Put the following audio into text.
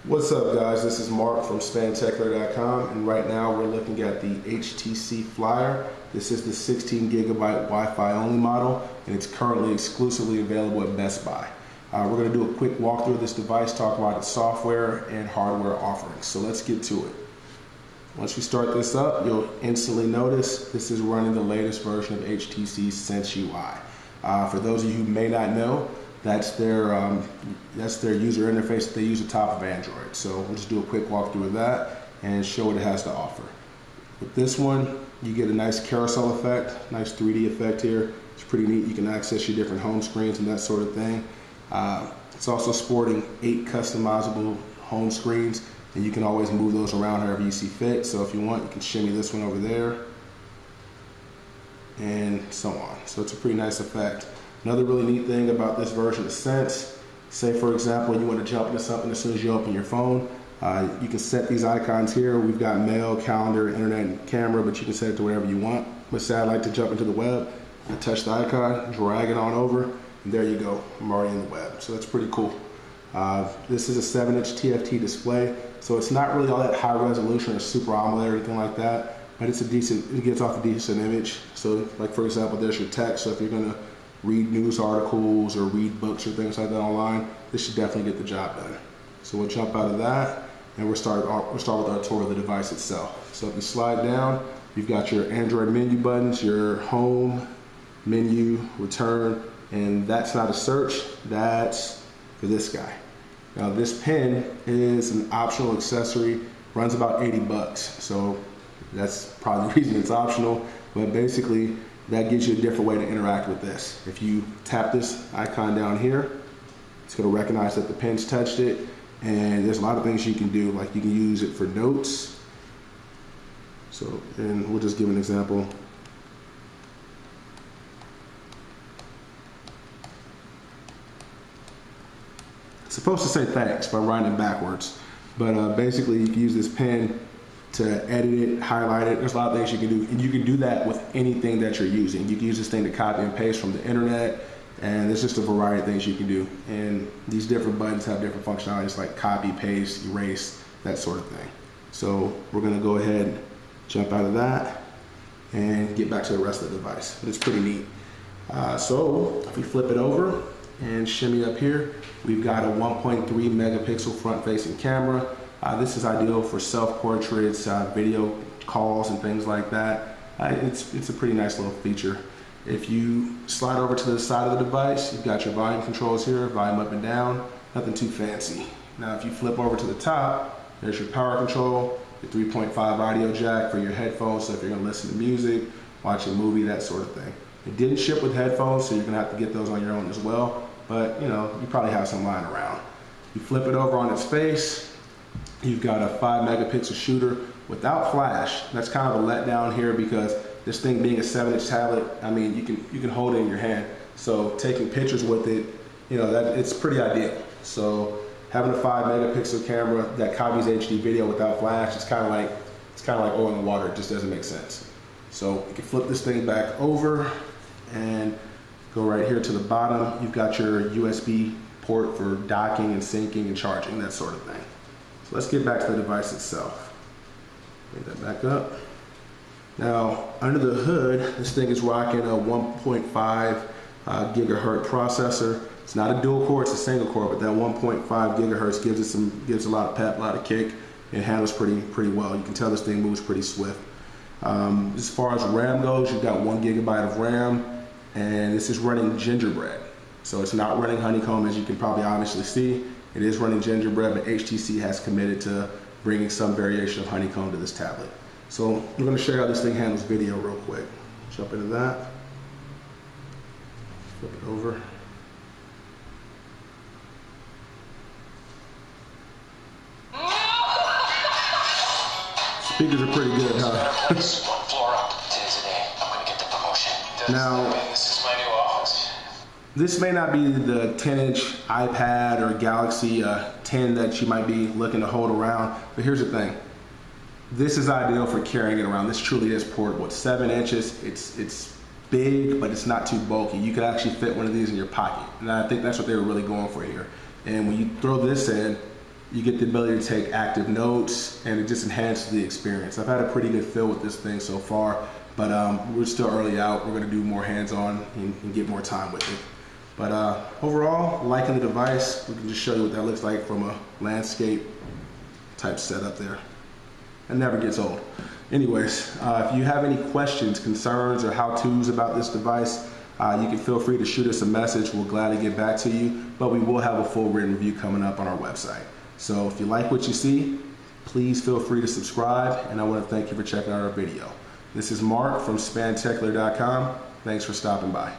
What's up, guys? This is Mark from SpanTechler.com, and right now we're looking at the HTC Flyer. This is the 16 gigabyte Wi-Fi only model, and it's currently exclusively available at Best Buy. We're going to do a quick walkthrough of this device, talk about its software and hardware offerings. So let's get to it. Once we start this up, you'll instantly notice this is running the latest version of HTC Sense UI. For those of you who may not know, that's their user interface that they use atop of Android. So we'll just do a quick walkthrough of that and show what it has to offer. With this one, you get a nice carousel effect, nice 3D effect here. It's pretty neat. You can access your different home screens and that sort of thing. It's also sporting 8 customizable home screens, and you can always move those around however you see fit. So if you want, you can shimmy this one over there and so on. So it's a pretty nice effect. Another really neat thing about this version of Sense, say for example you want to jump into something as soon as you open your phone, you can set these icons here. We've got mail, calendar, internet, and camera, but you can set it to whatever you want. Let's say I like to jump into the web. I touch the icon, drag it on over, and there you go. I'm already in the web. So that's pretty cool. This is a 7-inch TFT display, so it's not really all that high resolution or super AMOLED or anything like that, but it's a decent, it gets off a decent image. So like for example, there's your text. So if you're gonna read news articles or read books or things like that online, this should definitely get the job done. So we'll jump out of that and we'll start with our tour of the device itself. So if you slide down, you've got your Android menu buttons, your home, menu, return, and that's not a search, that's for this guy. Now this pen is an optional accessory, runs about 80 bucks. So that's probably the reason it's optional, but basically that gives you a different way to interact with this. If you tap this icon down here, it's going to recognize that the pen's touched it, and there's a lot of things you can do, like you can use it for notes. So, and we'll just give an example. It's supposed to say thanks by writing it backwards, but basically you can use this pen to edit it, highlight it. There's a lot of things you can do, and you can do that with anything that you're using. You can use this thing to copy and paste from the internet, and there's just a variety of things you can do. And these different buttons have different functionalities like copy, paste, erase, that sort of thing. So we're gonna go ahead and jump out of that and get back to the rest of the device. But it's pretty neat. So if we flip it over and shimmy up here, we've got a 1.3 megapixel front-facing camera. This is ideal for self-portraits, video calls, and things like that. It's a pretty nice little feature. If you slide over to the side of the device, you've got your volume controls here, volume up and down, nothing too fancy. Now if you flip over to the top, there's your power control, your 3.5 audio jack for your headphones, so if you're gonna listen to music, watch a movie, that sort of thing. It didn't ship with headphones, so you're gonna have to get those on your own as well, but you know, you probably have some lying around. You flip it over on its face, you've got a 5 megapixel shooter without flash. That's kind of a letdown here because this thing being a 7-inch tablet, I mean, you can hold it in your hand. So taking pictures with it, you know, it's pretty ideal. So having a 5 megapixel camera that copies HD video without flash, it's kind of like oil in the water. It just doesn't make sense. So you can flip this thing back over and go right here to the bottom. You've got your USB port for docking and syncing and charging, that sort of thing. So let's get back to the device itself. Bring that back up. Now, under the hood, this thing is rocking a 1.5 gigahertz processor. It's not a dual core, it's a single core, but that 1.5 gigahertz gives a lot of pep, a lot of kick. It handles pretty well. You can tell this thing moves pretty swift. As far as RAM goes, you've got 1 gigabyte of RAM, and this is running Gingerbread. So it's not running Honeycomb, as you can probably obviously see. It is running Gingerbread, but HTC has committed to bringing some variation of Honeycomb to this tablet. So I'm going to show you how this thing handles video real quick. Jump into that. Flip it over. Speakers are pretty good, huh? One floor up. Today's the day. I'm going to get the promotion. Now, this is my new office. This may not be the 10-inch iPad or Galaxy 10 that you might be looking to hold around, but here's the thing. This is ideal for carrying it around. This truly is portable. It's 7 inches. It's big, but it's not too bulky. You could actually fit one of these in your pocket, and I think that's what they were really going for here. And when you throw this in, You get the ability to take active notes, and it just enhances the experience. I've had a pretty good feel with this thing so far, but we're still early out. We're going to do more hands-on and get more time with it. But overall, liking the device. We can just show you what that looks like from a landscape type setup there. It never gets old. Anyways, if you have any questions, concerns, or how-tos about this device, you can feel free to shoot us a message. We'll gladly get back to you, but we will have a full written review coming up on our website. So if you like what you see, please feel free to subscribe, and I want to thank you for checking out our video. This is Mark from SpanTechler.com. Thanks for stopping by.